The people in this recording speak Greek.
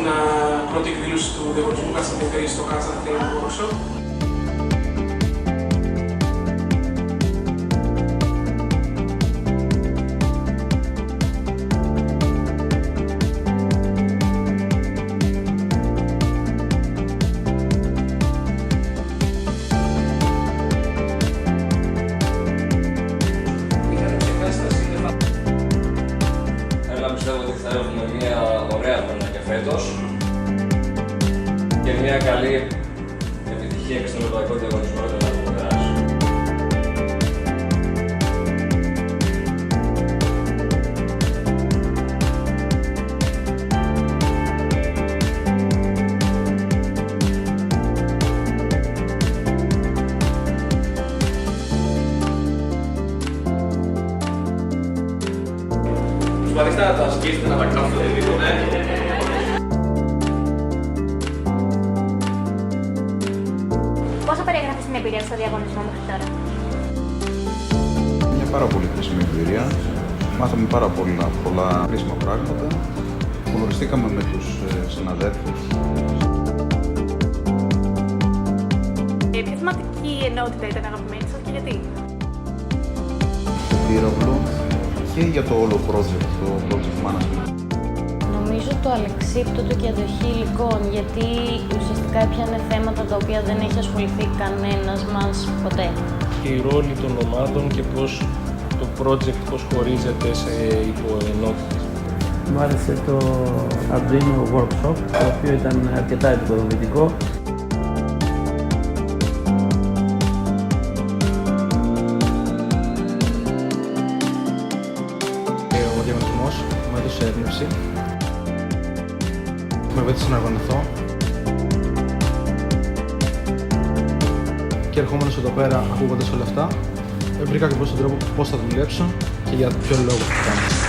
την πρώτη εκδήλωση του διαγωνισμού Καστανιδρή στο Κάζαν Theatre Workshop. Πιστεύω ότι θα έχουμε μια ωραία χρονιά και φέτος και μια καλή επιτυχία και στον ευρωπαϊκό διαγωνισμό για τον έχουμε περάσει. Προσπαθήστε να τα σκέφτετε, να τα γράφετε λίγο, ναι. Πώς θα περιγράφεις την εμπειρία στο διαγωνισμό μέχρι τώρα? Μια πάρα πολύ χρήσιμη εμπειρία. Μάθαμε πάρα πολλά χρήσιμα πράγματα. Γνωριστήκαμε με τους συναδέλφους. Ποια θεματική ενότητα ήταν αγαπημένη σας και γιατί? Το πύραυλο και για το όλο project, το project management. Νομίζω το αλεξίπτωτο και αντοχή υλικών, γιατί ουσιαστικά έπιανε θέματα τα οποία δεν έχει ασχοληθεί κανένας μας ποτέ. Και οι ρόλοι των ομάδων και πώς το project πώς χωρίζεται σε υποενότητες. Μου άρεσε το Arduino Workshop, το οποίο ήταν αρκετά επικοδομητικό. Ο διαγωνισμός μου έδωσε έμπνευση, με βοήθησε να οργανωθώ και ερχόμενος εδώ πέρα ακούγοντας όλα αυτά βρήκα ακριβώς τον τρόπο πώς θα δουλέψω και για ποιο λόγο θα το κάνω.